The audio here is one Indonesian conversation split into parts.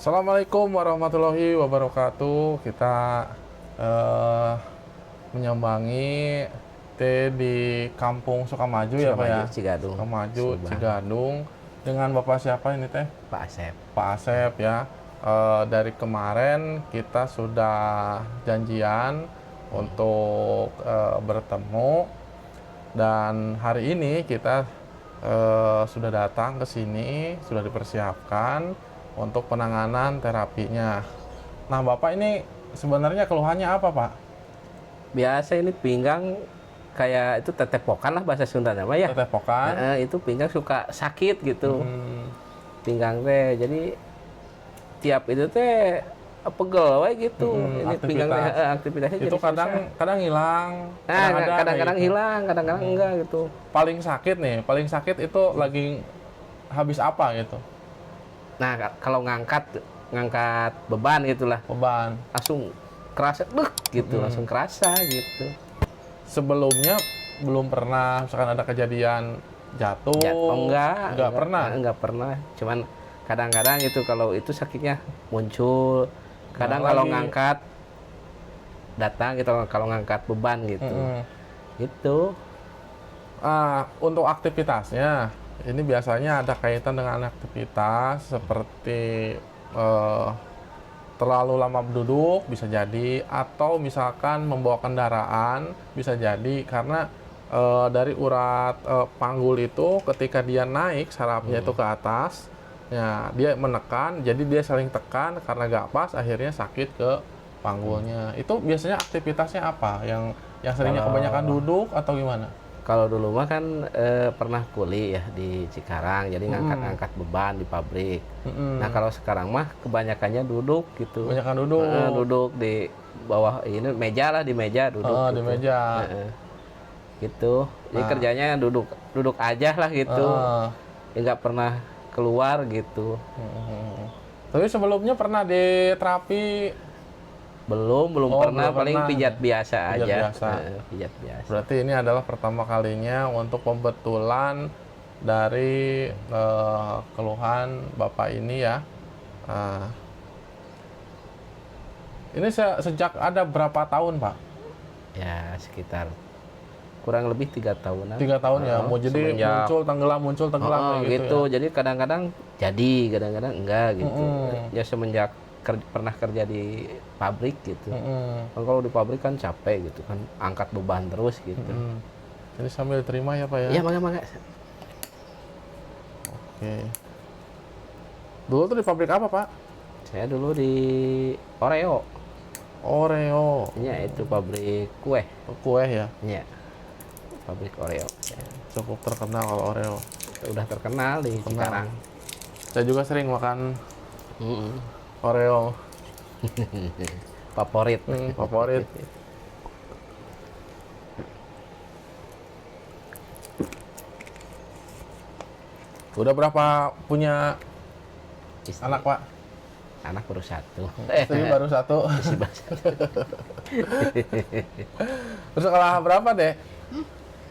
Assalamualaikum warahmatullahi wabarakatuh. Kita eh, menyambangi di Kampung Sukamaju ya Pak ya? Sukamaju, Cigadung, Sukamaju, Subang, Cigadung. Dengan Bapak siapa ini teh? Pak Asep. Pak Asep ya. Dari kemarin kita sudah janjian untuk bertemu dan hari ini kita sudah datang ke sini, sudah dipersiapkan untuk penanganan terapinya. Nah, Bapak ini sebenarnya keluhannya apa, Pak? Biasa ini pinggang kayak itu tetepokan lah bahasa Sunda nama ya. Tetepokan? Itu pinggang suka sakit gitu. Hmm, Pinggang teh. Jadi tiap itu teh pegel wae gitu. Ini pinggang teh aktivitas. aktivitasnya Itu jadi susah. kadang hilang, Nah, kadang ada kadang-kadang kayak gitu. hilang, kadang-kadang enggak gitu. Paling sakit nih, paling sakit itu lagi habis apa gitu? Nah, kalau ngangkat ngangkat beban gitulah, Beban. langsung kerasa gitu, langsung kerasa gitu. Sebelumnya belum pernah misalkan ada kejadian jatuh. Oh, Enggak pernah. enggak pernah. Cuman kadang-kadang itu kalau itu sakitnya muncul. Kadang Nah, kalau lagi. ngangkat datang gitu, kalau ngangkat beban gitu. Mm-mm. Gitu. Untuk aktivitasnya, ini biasanya ada kaitan dengan aktivitas seperti eh, terlalu lama duduk bisa jadi, atau misalkan membawa kendaraan bisa jadi karena dari urat panggul itu ketika dia naik sarafnya itu ke atas, ya dia menekan, jadi dia saling tekan karena gak pas, akhirnya sakit ke panggulnya. Itu biasanya aktivitasnya apa? Yang seringnya kebanyakan Kalau duduk atau gimana? kalau dulu mah kan pernah kuli ya di Cikarang, jadi ngangkat-ngangkat beban di pabrik. Nah, Mm-mm. kalau sekarang mah kebanyakannya duduk gitu. Kebanyakan duduk. Duduk di bawah ini meja lah, di meja duduk Di gitu. meja. Gitu. Jadi Nah, kerjanya duduk duduk aja lah gitu. eh, Ya nggak pernah keluar gitu. tapi sebelumnya pernah di terapi. Belum Oh, pernah, belum paling pernah. pijat biasa Pijat aja. biasa. Pijat biasa. Berarti ini adalah pertama kalinya untuk pembetulan dari keluhan Bapak ini ya. Nah, ini sejak ada berapa tahun, Pak? Ya sekitar kurang lebih 3 tahunan. 3 tahun ya. Mau jadi Semenjak muncul tenggelam kayak gitu gitu. ya. Jadi kadang-kadang jadi, kadang-kadang enggak gitu. Mm-mm. Ya semenjak pernah kerja di pabrik gitu. Mm-mm. Kan kalau di pabrik kan capek gitu kan, angkat beban terus gitu. Mm-mm. Ini sambil terima ya, Pak ya. Ya mangga. Oke. Dulu tuh di pabrik apa, Pak? Saya dulu di Oreo. Oreo. Ya itu pabrik kue. Kue ya. Ya, pabrik Oreo. Ya, Cukup terkenal kalau Oreo. udah terkenal di Cikarang. Saya juga sering makan Mm-mm. Oreo. Favorit. Favorit. Udah berapa punya Istri, anak, Pak? anak baru satu. Istri baru satu. Istri baru satu. Terus sekolah berapa deh?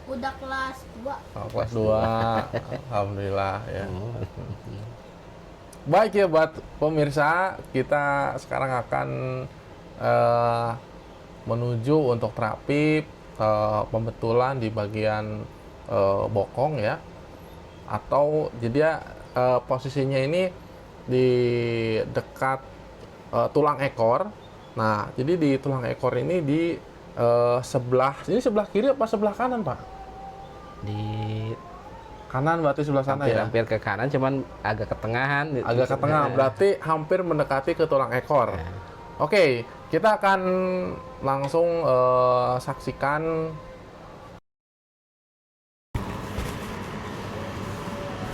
Udah kelas 2. Oh, kelas 2. Alhamdulillah ya. Baik ya buat pemirsa, kita sekarang akan eh, menuju untuk terapi pembetulan di bagian bokong ya. Atau jadi ya, posisinya ini di dekat tulang ekor. Nah, jadi di tulang ekor ini di ini sebelah kiri apa sebelah kanan, Pak? Di Kanan berarti sebelah sana ya. hampir ke kanan, cuman agak ke tengahan. Agak ke tengah, berarti hampir mendekati ke tulang ekor. Ya. Oke, kita akan langsung saksikan.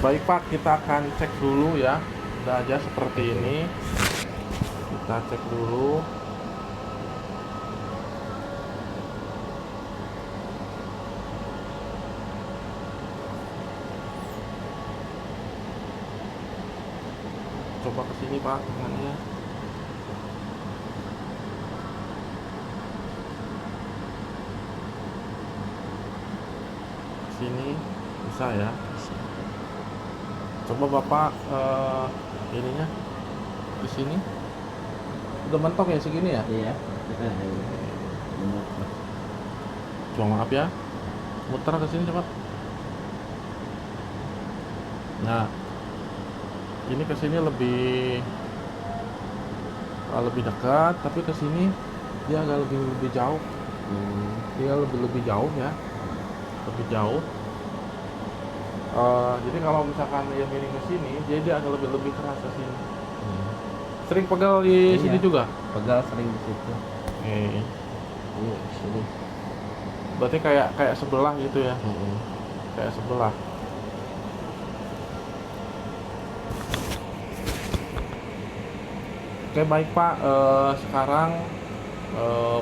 Baik Pak, kita akan cek dulu ya. Udah aja seperti ini. Kita cek dulu. Coba ke sini Pak, tangannya. Sini bisa ya. Coba Bapak ininya di sini. Udah mentok ya segini ya? Iya. Cuma maaf ya. Muter ke sini coba. Nah, ini ke sini lebih dekat, tapi ke sini dia agak lebih jauh. Dia lebih jauh ya, lebih jauh. Jadi kalau misalkan dia miring ke sini, dia agak lebih keras ke sini. Sering pegal di sini Iya. juga. Pegal sering di situ. Oke. Ini sini. Berarti kayak sebelah gitu ya, kayak sebelah. Oke baik Pak, sekarang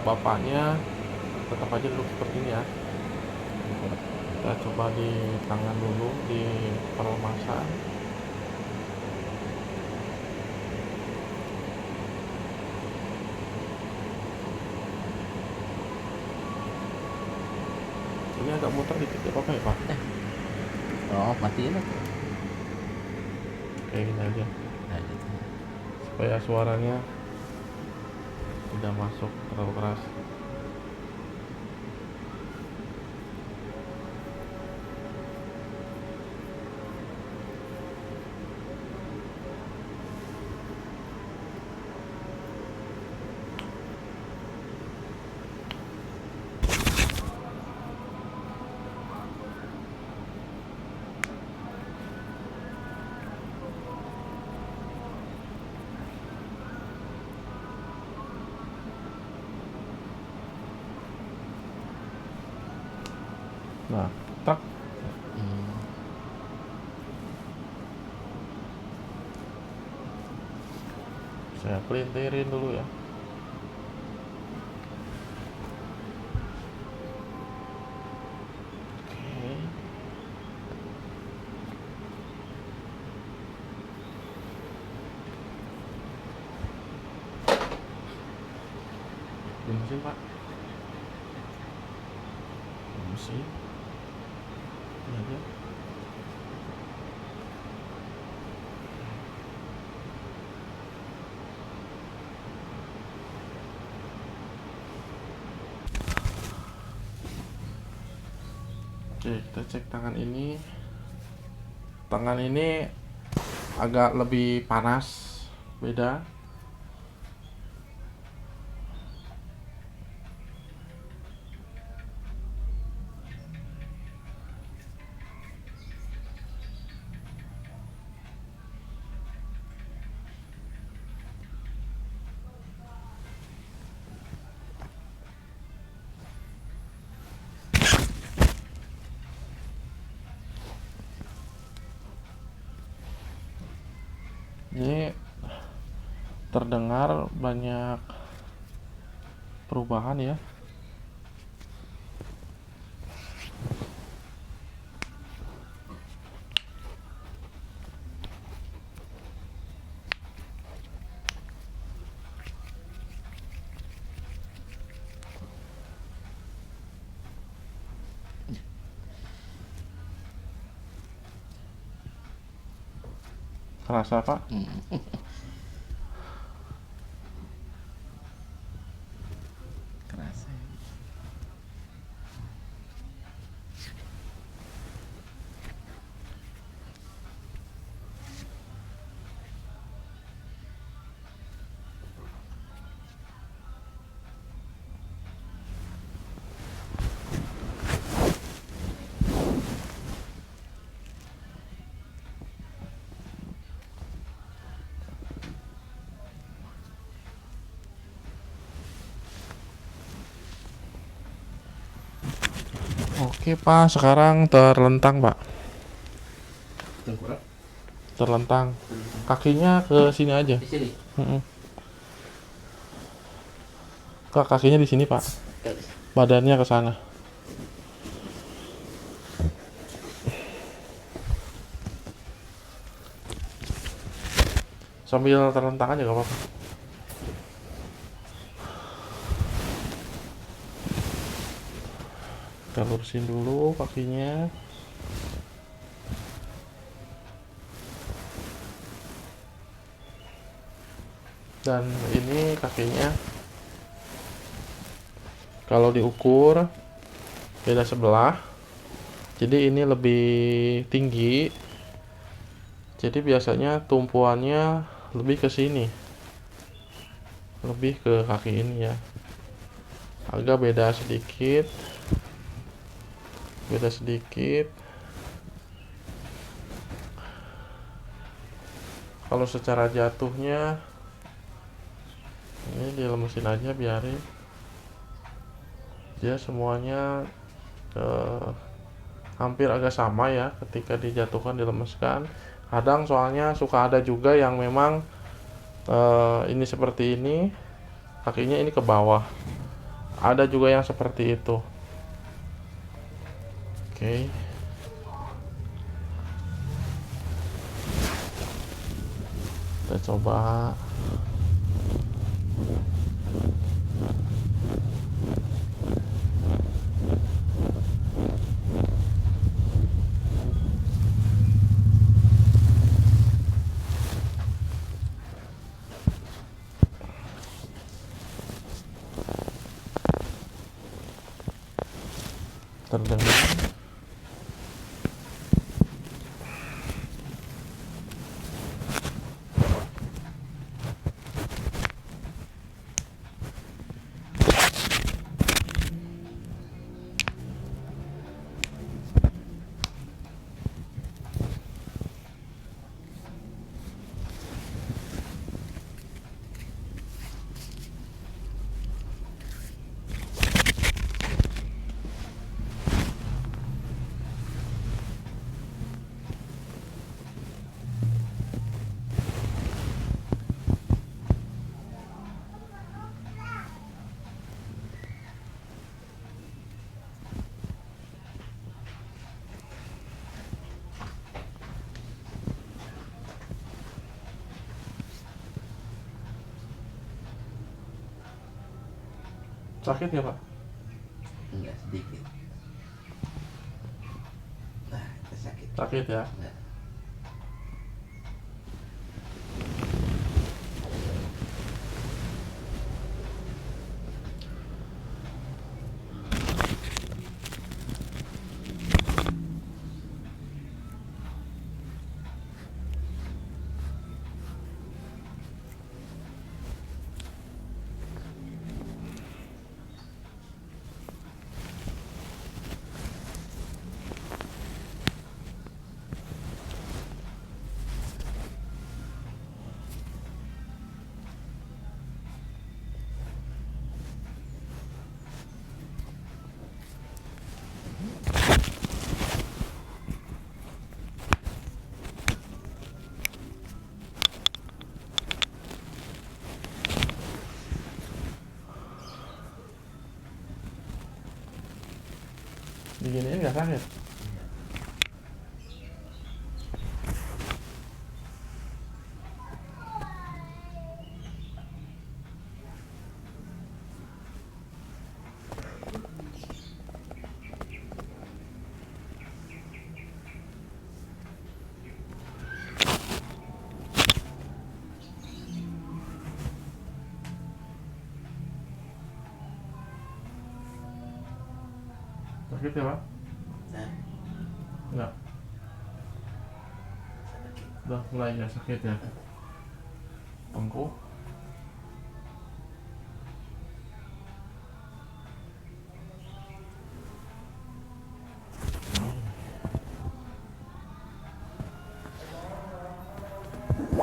bapaknya tetap aja duduk seperti ini ya. Kita coba di tangan dulu di peremasan. Ini agak muter dikit ya apa ya Pak? Oh, matiin lah. Kayak gini aja, Nah, gitu. supaya suaranya tidak masuk terlalu keras. Nah, truk. Saya pelintirin dulu ya. Oke. Di mesin Pak. Di mesin. Ini aja. Oke, kita cek tangan ini. Tangan ini agak lebih panas, beda. Ini terdengar banyak perubahan ya. Kerasa Pak? Kerasa. Oke Pak, sekarang terlentang Pak. Tengkorak Terlentang. Kakinya ke sini aja. di sini. Kak, kakinya di sini Pak. Badannya ke sana. Sambil terlentang aja gak apa-apa. Kita lurusin dulu kakinya. Dan ini kakinya kalau diukur beda sebelah, jadi ini lebih tinggi, jadi biasanya tumpuannya lebih ke sini, lebih ke kaki ini ya, agak beda sedikit. Kalau secara jatuhnya ini dilemesin aja, biarin dia semuanya hampir agak sama ya ketika dijatuhkan, dilemeskan. Kadang soalnya suka ada juga yang memang ini seperti ini, kakinya ini ke bawah, ada juga yang seperti itu. Oke. Kita coba. Terdengar. Sakit ya Pak? Enggak sedikit. Nah, itu sakit. Sakit ya? Nah. Diginiin nggak sakit? Sakit ya Pak? Nah, Enggak. Udah mulai nggak sakit ya? Bengkok.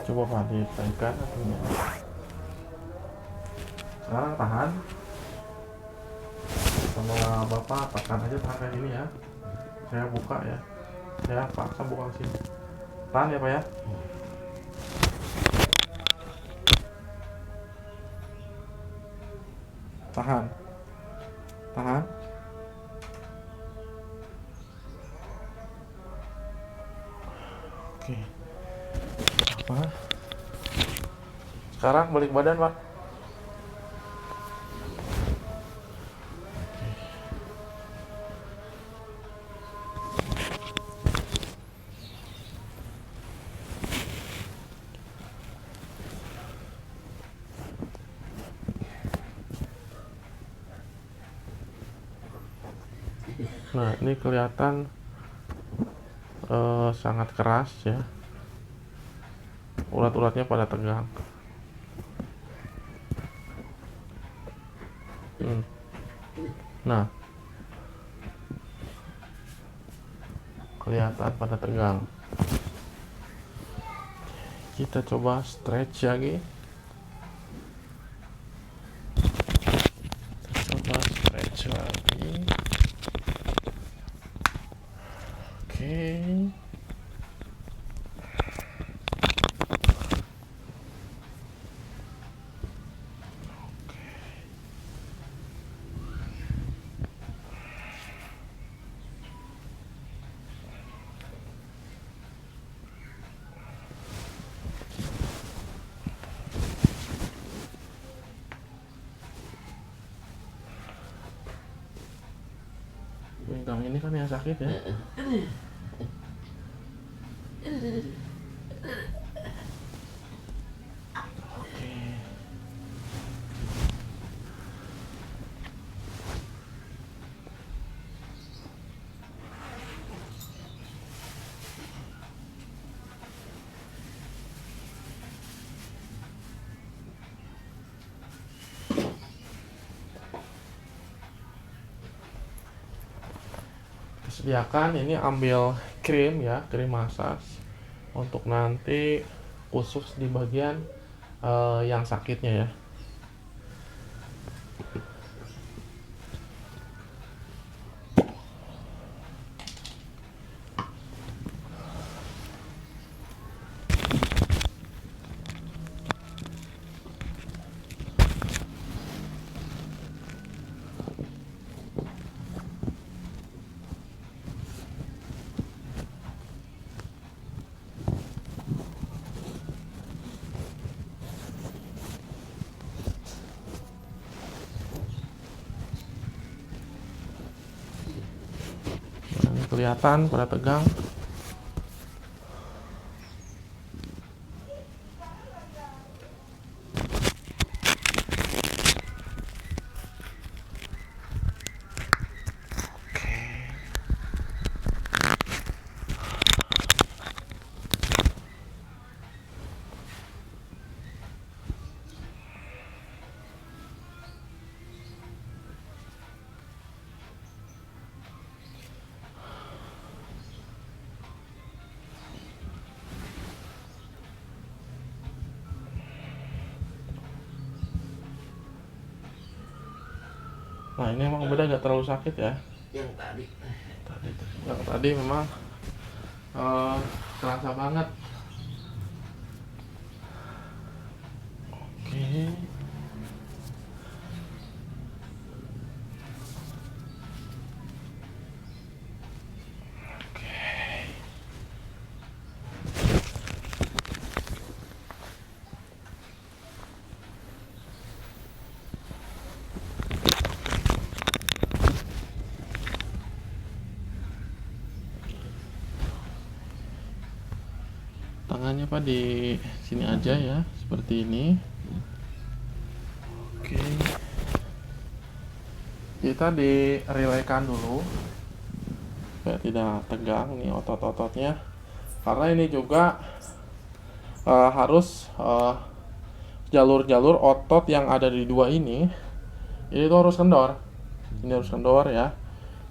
Coba Pak ditekan kakinya. Sekarang tahan. Sama Bapak tekan aja tangan kayak gini ya. Saya buka ya. Saya paksa buka ke sini. Tahan ya Pak ya. Tahan. Tahan. Oke. Apa? Sekarang balik badan Pak. Nah, ini kelihatan sangat keras ya. Urat-uratnya pada tegang. Nah, kelihatan pada tegang. Kita coba stretch lagi. Coba stretch lagi. Oke. Pinggang ini kan yang sakit ya. Oke. Sediakan ini, ambil krim ya, krim massage untuk nanti khusus di bagian yang sakitnya ya. Nah, ini kelihatan pada tegang. Nah, ini emang beda, gak terlalu sakit ya. Yang tadi. Yang tadi memang kerasa banget. Oke. Tangannya Pak di sini aja ya, seperti ini. Oke. Kita direlaikan dulu supaya tidak tegang nih otot-ototnya. Karena ini juga harus jalur-jalur otot yang ada di dua ini tuh harus kendor. Ini harus kendor ya.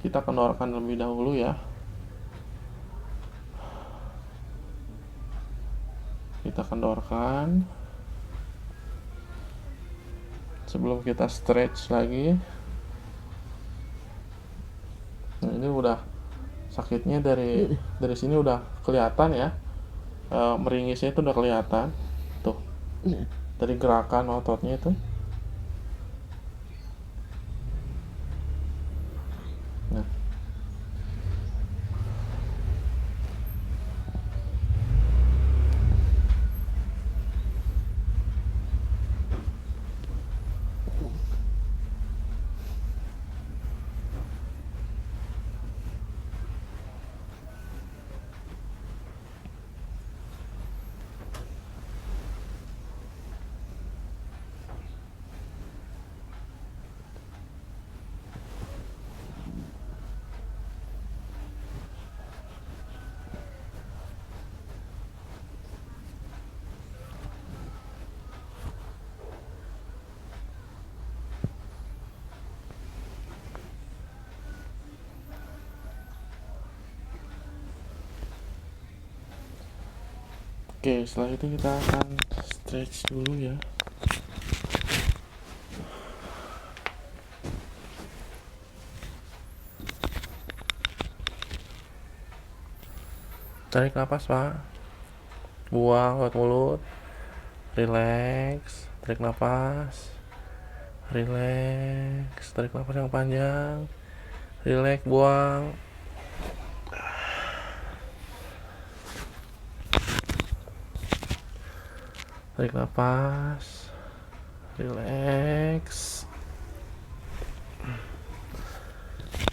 Kita kendorkan lebih dahulu ya. Kita kendorkan sebelum kita stretch lagi. Nah, ini udah sakitnya dari sini udah kelihatan ya, meringisnya itu udah kelihatan tuh dari gerakan ototnya itu. Nah, Oke, setelah itu kita akan stretch dulu ya. Tarik nafas, Pak. Buang lewat mulut. Relax. Tarik nafas. Relax. Tarik nafas yang panjang. Relax, buang. Tarik nafas. Relax.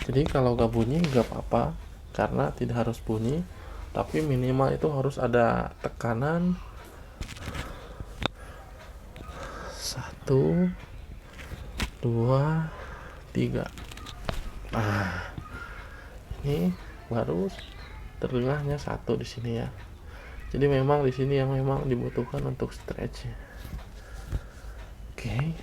Jadi kalau gak bunyi gak apa-apa, karena tidak harus bunyi, tapi minimal itu harus ada tekanan. 1, 2, 3. Ini baru terdengarnya 1 di sini ya. Jadi memang di sini yang memang dibutuhkan untuk stretch ya. Oke.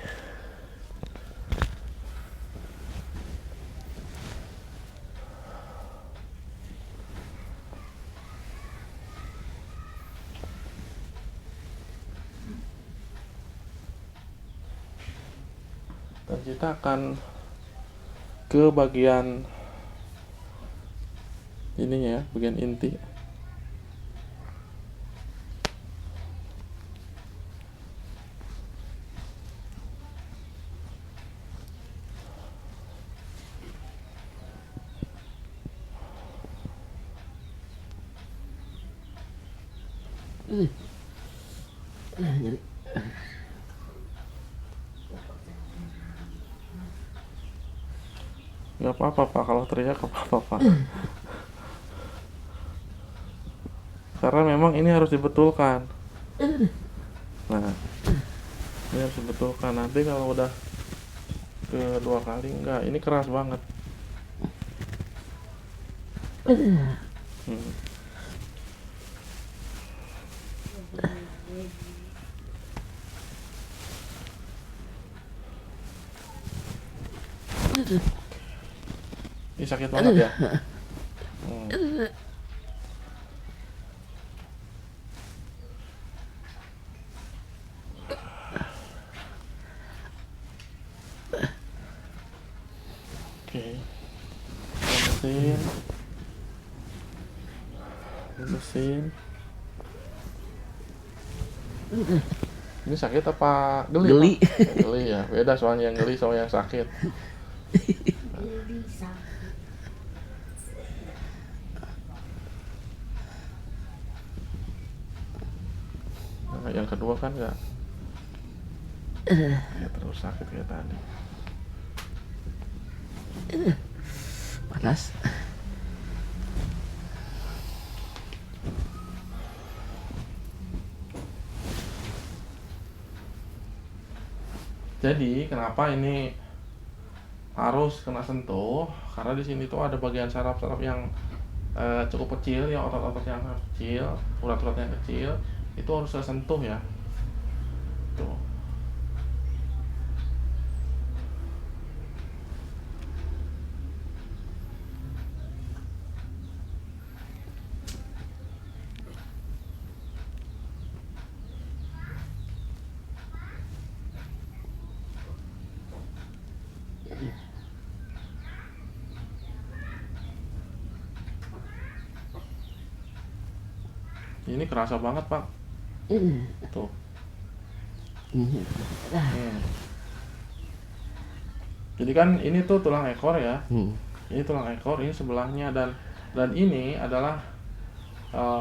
Dan kita akan ke bagian ininya ya, bagian inti. Jadi Nggak apa-apa Pak, kalau teriak nggak apa-apa Pak. Karena memang ini harus dibetulkan. Nah, ini harus dibetulkan. Nanti kalau udah kedua kali enggak, ini keras banget. Ini sakit banget ya. Oke, lemesin. Ini sakit apa geli? Geli. Pak? Geli ya, beda soalnya yang geli sama yang sakit. Nah, yang kedua kan nggak terus sakit kayak tadi. panas. Jadi kenapa ini harus kena sentuh? Karena di sini tuh ada bagian saraf-saraf yang cukup kecil, ya otot-otot yang kecil, urat-urat yang kecil, itu harus saya sentuh ya. Tuh. Ini kerasa banget Pak. Tuh. Jadi kan ini tuh tulang ekor ya. Ini tulang ekor, ini sebelahnya, dan ini adalah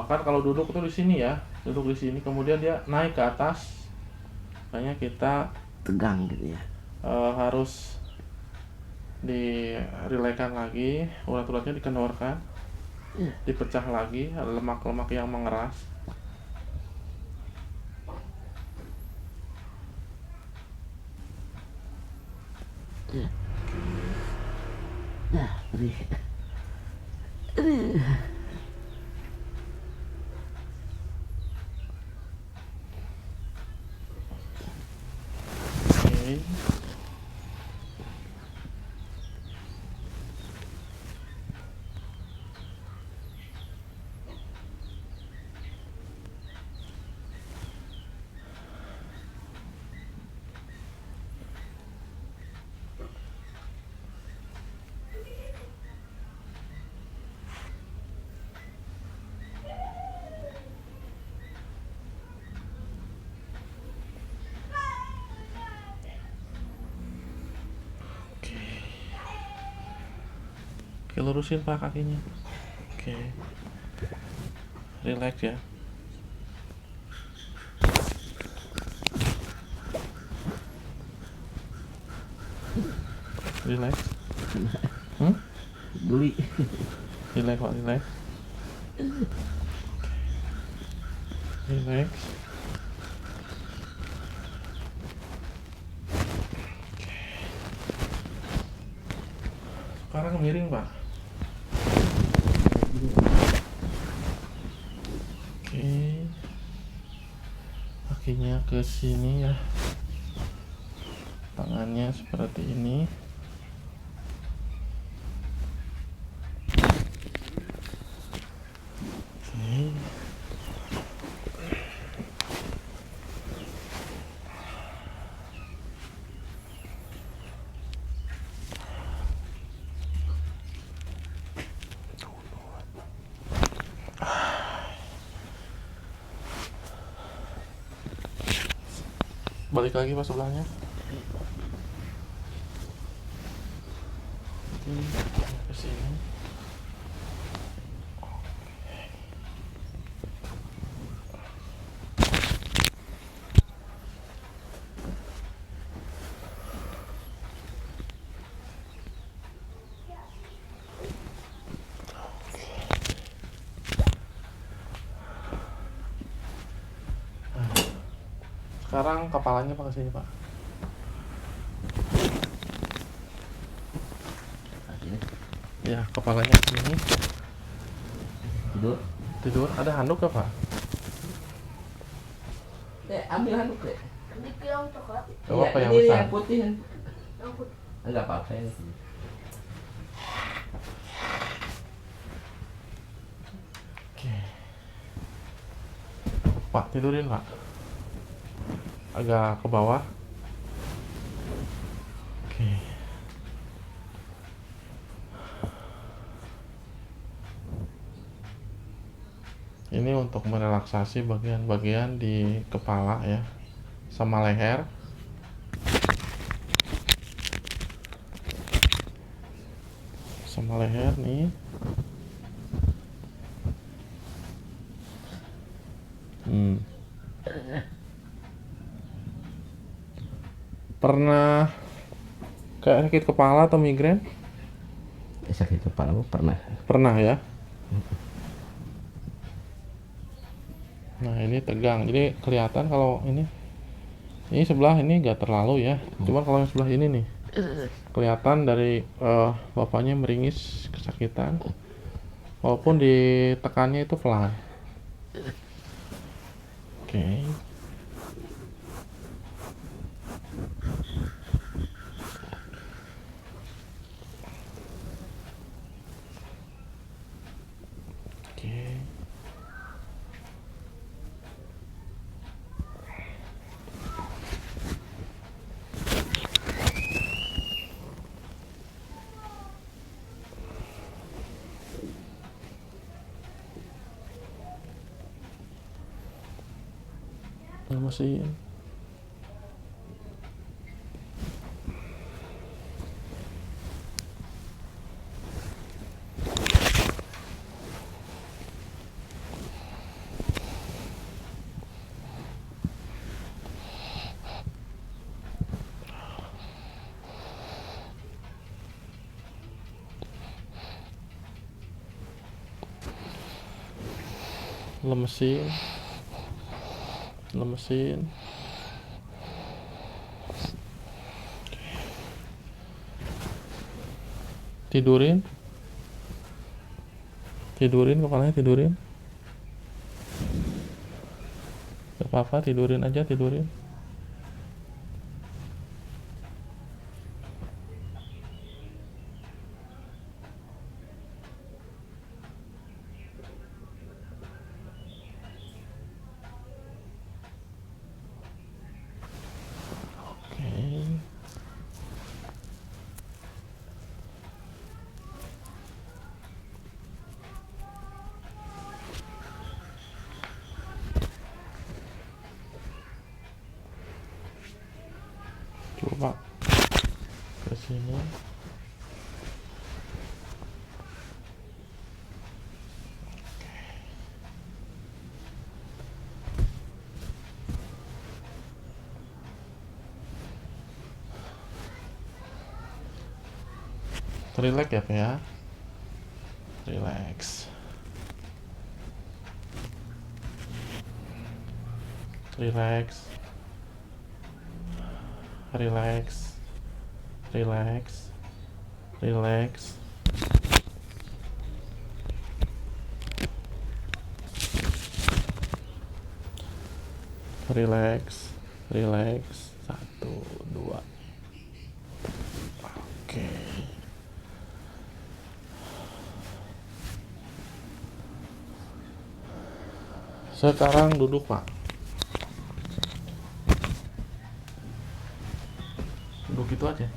kan kalau duduk tuh di sini ya, duduk di sini, kemudian dia naik ke atas. Makanya kita Tegang gitu ya. harus direlakan lagi, urat-uratnya dikendorkan, dipecah lagi, ada lemak-lemak yang mengeras. Nah, perih. Oke. Oke, lurusin Pak kakinya. Oke. Relax ya. Relax. Geli. Relax Pak, relax. Relax. Sekarang miring Pak. Oke. Kakinya ke sini ya. Tangannya seperti ini. Oke. Balik lagi Pak sebelahnya. Ke sini. Sekarang kepalanya Pak ke sini Pak. Ya, kepalanya ke sini. Tidur. Tidur. Ada handuk gak Pak? Ambil handuk deh. Ini yang coklat. Gak apa-apa yang ini besar. yang putih. Yang putih. Enggak apa-apa yang Oke. Pak, tidurin Pak. Agak ke bawah. Oke. Ini untuk merelaksasi bagian-bagian di kepala ya, sama leher. Sama leher nih. Pernah kayak sakit kepala atau migrain? sakit kepala pernah. Pernah ya. Nah ini tegang, jadi kelihatan kalau ini sebelah ini nggak terlalu ya, cuma kalau yang sebelah ini nih kelihatan dari bapaknya meringis kesakitan, walaupun ditekannya itu pelan. Oke. Oke. Lemesin. Lemesin. Tidurin kepalanya, tidurin. Gak apa-apa, tidurin aja, tidurin. Oke. Coba ke sini. Relax ya Pak ya. Relax. Relax. Relax. Relax. Relax. Relax. Relax. 1, 2. Oke. Sekarang duduk Pak. Duduk itu aja.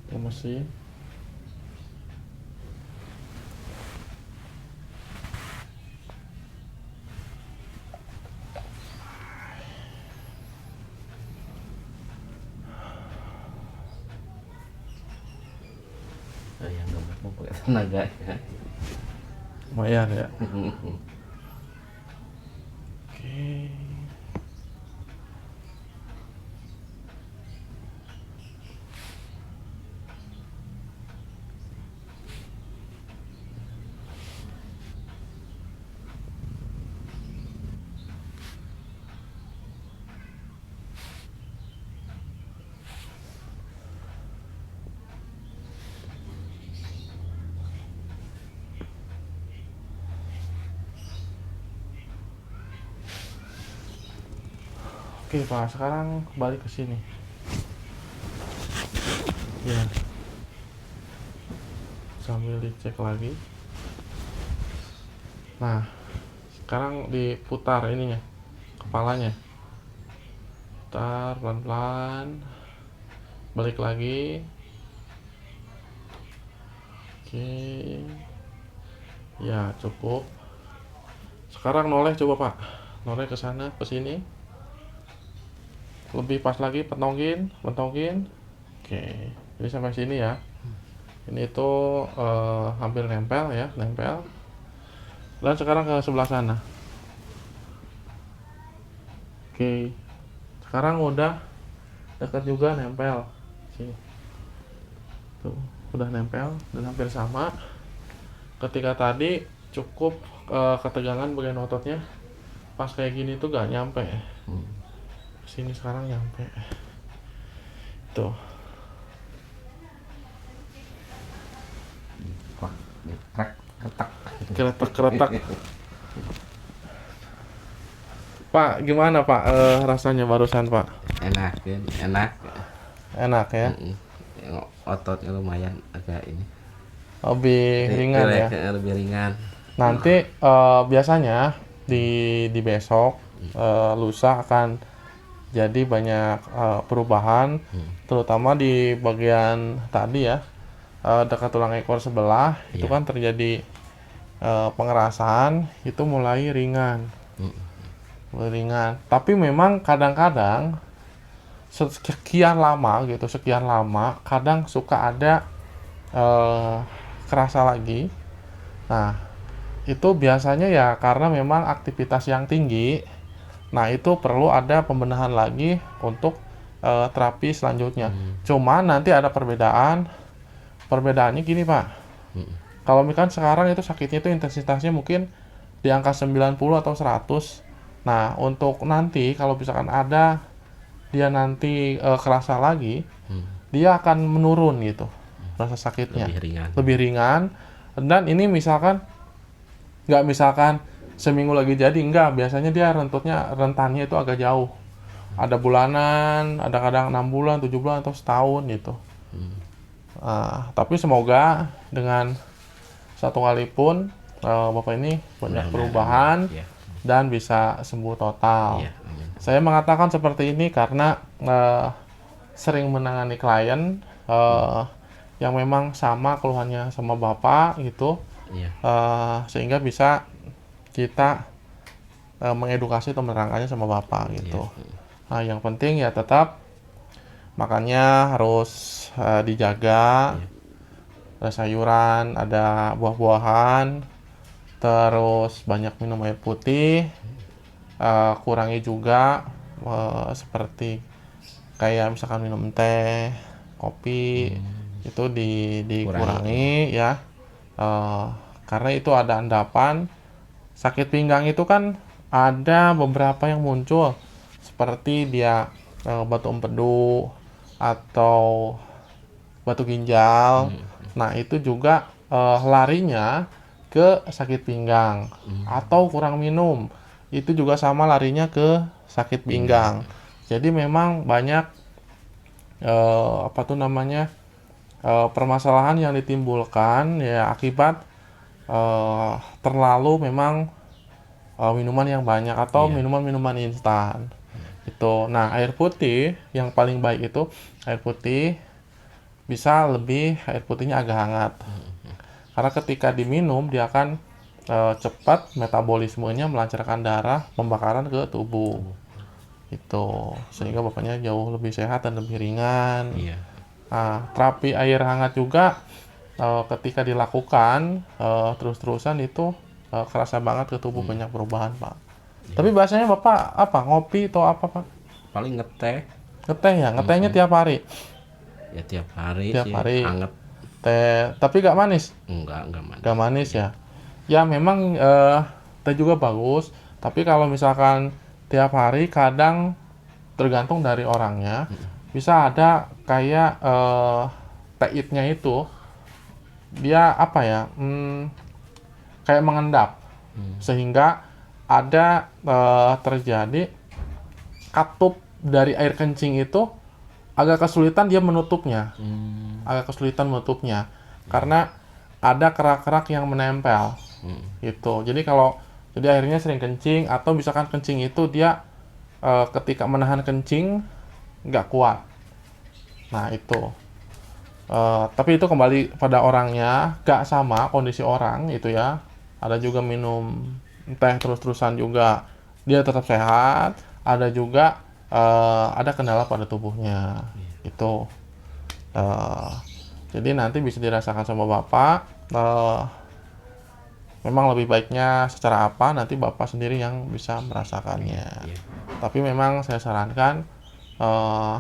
Emosi. Yang gemuk mau pakai tenaga ya. Lumayan ya. Oke. Oke Pak, sekarang balik ke sini. Ya. Sambil dicek lagi. Nah, sekarang diputar ininya, kepalanya. Putar pelan-pelan. Balik lagi. Oke. Ya, cukup. Sekarang noleh coba Pak. Noleh ke sana, ke sini. Lebih pas lagi, pentongin. Oke, jadi sampai sini ya. Ini itu hampir nempel ya, nempel. Dan sekarang ke sebelah sana. Oke, sekarang udah dekat juga, nempel. Sini. Tuh, udah nempel dan hampir sama. Ketika tadi cukup ketegangan bagian ototnya pas kayak gini tuh gak nyampe. Sini sekarang nyampe. Tuh. Wah, retak. Keretak. Pak, gimana Pak rasanya barusan Pak? Enak kan? Enak. Enak ya? Ototnya lumayan agak ini. Lebih ringan ya? Lebih ringan. Nanti biasanya di besok lusa akan jadi banyak perubahan, terutama di bagian tadi ya, dekat tulang ekor sebelah. Itu kan terjadi pengerasan, itu mulai ringan. Tapi memang kadang-kadang sekian lama kadang suka ada kerasa lagi. Nah, itu biasanya ya karena memang aktivitas yang tinggi. Nah, itu perlu ada pembenahan lagi untuk terapi selanjutnya. Cuma nanti ada perbedaan. Perbedaannya gini Pak. Kalau misalkan sekarang itu sakitnya itu intensitasnya mungkin di angka 90 atau 100. Nah, untuk nanti kalau misalkan ada dia nanti kerasa lagi, dia akan menurun gitu rasa sakitnya. Lebih ringan. Dan ini misalkan nggak misalkan seminggu lagi jadi, enggak, biasanya dia rentannya itu agak jauh, ada bulanan, ada kadang 6 bulan, 7 bulan atau setahun gitu. Tapi semoga dengan satu kali pun Bapak ini banyak perubahan dan bisa sembuh total. Saya mengatakan seperti ini karena sering menangani klien yang memang sama keluhannya sama Bapak gitu, sehingga bisa kita mengedukasi atau menerangkannya sama Bapak gitu. Nah, yang penting ya tetap makannya harus dijaga. Ada sayuran, ada buah-buahan, terus banyak minum air putih, kurangi juga seperti kayak misalkan minum teh, kopi itu dikurangi ya. Karena itu ada endapan. Sakit pinggang itu kan ada beberapa yang muncul seperti dia batu empedu atau batu ginjal. Nah, itu juga larinya ke sakit pinggang atau kurang minum. Itu juga sama larinya ke sakit pinggang. Jadi memang banyak permasalahan yang ditimbulkan ya akibat terlalu memang minuman yang banyak atau minuman-minuman instan. Itu. Nah, air putih yang paling baik itu air putih bisa lebih air putihnya agak hangat. Karena ketika diminum dia akan cepat metabolismenya melancarkan darah, pembakaran ke tubuh. Itu sehingga bapaknya jauh lebih sehat dan lebih ringan. Iya. Nah, terapi air hangat juga ketika dilakukan terus-terusan itu kerasa banget ke tubuh banyak perubahan, Pak. Tapi biasanya Bapak apa? Ngopi atau apa, Pak? Paling ngeteh Ngeteh ya? Ngetehnya tiap hari? ya tiap hari Tiap sih, hari. anget. Teh, tapi gak manis? Enggak manis. Gak manis ya? Ya memang teh juga bagus, tapi kalau misalkan tiap hari kadang tergantung dari orangnya. Bisa ada kayak tehitnya itu dia apa ya? Kayak mengendap. Sehingga ada terjadi katup dari air kencing itu agak kesulitan dia menutupnya. Agak kesulitan menutupnya. Karena ada kerak-kerak yang menempel. Gitu. Jadi kalau jadi akhirnya sering kencing atau misalkan kencing itu dia ketika menahan kencing nggak kuat. Nah itu. Tapi itu kembali pada orangnya, nggak sama kondisi orang itu ya. Ada juga minum teh terus-terusan juga dia tetap sehat. Ada juga ada kendala pada tubuhnya. Itu. Jadi nanti bisa dirasakan sama Bapak. Memang lebih baiknya secara apa nanti Bapak sendiri yang bisa merasakannya. Tapi memang saya sarankan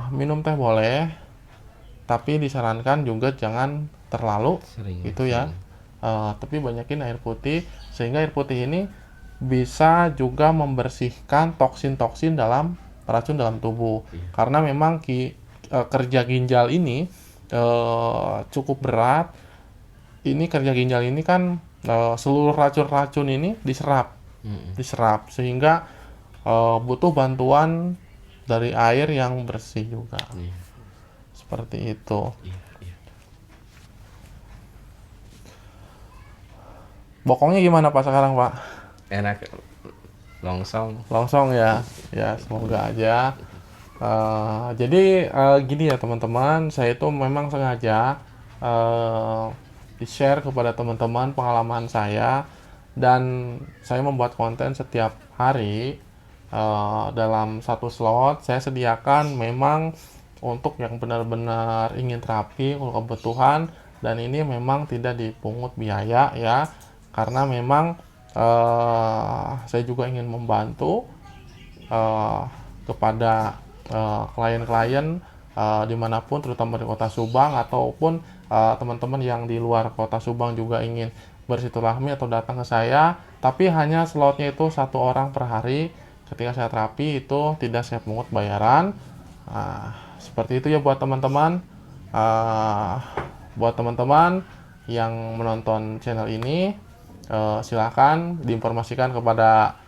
minum teh boleh, tapi disarankan juga jangan terlalu Sering. gitu ya. Tapi banyakin air putih sehingga air putih ini bisa juga membersihkan toksin-toksin dalam racun dalam tubuh. Karena memang kerja ginjal ini cukup berat. Ini kerja ginjal ini kan seluruh racun-racun ini diserap sehingga butuh bantuan dari air yang bersih juga. Seperti itu. Bokongnya gimana Pak sekarang, Pak? Enak, longsong. Longsong ya. Ya, semoga aja. Jadi gini ya teman-teman, saya itu memang sengaja di-share kepada teman-teman pengalaman saya, dan saya membuat konten setiap hari dalam satu slot. Saya sediakan memang untuk yang benar-benar ingin terapi untuk kebutuhan, dan ini memang tidak dipungut biaya ya, karena memang saya juga ingin membantu kepada klien-klien dimanapun, terutama di kota Subang ataupun teman-teman yang di luar kota Subang juga ingin bersilaturahmi atau datang ke saya, tapi hanya slotnya itu 1 orang per hari. Ketika saya terapi itu tidak saya pungut bayaran. Seperti itu ya buat teman-teman. Buat teman-teman yang menonton channel ini, silakan diinformasikan kepada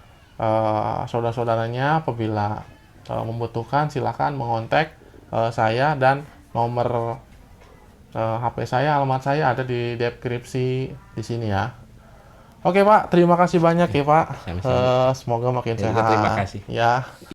saudara-saudaranya. Apabila membutuhkan silakan mengontak saya, dan nomor HP saya, alamat saya ada di deskripsi di sini ya. Oke Pak, terima kasih banyak ya Pak. Sama-sama. Semoga makin Ya, sehat. terima kasih. Ya.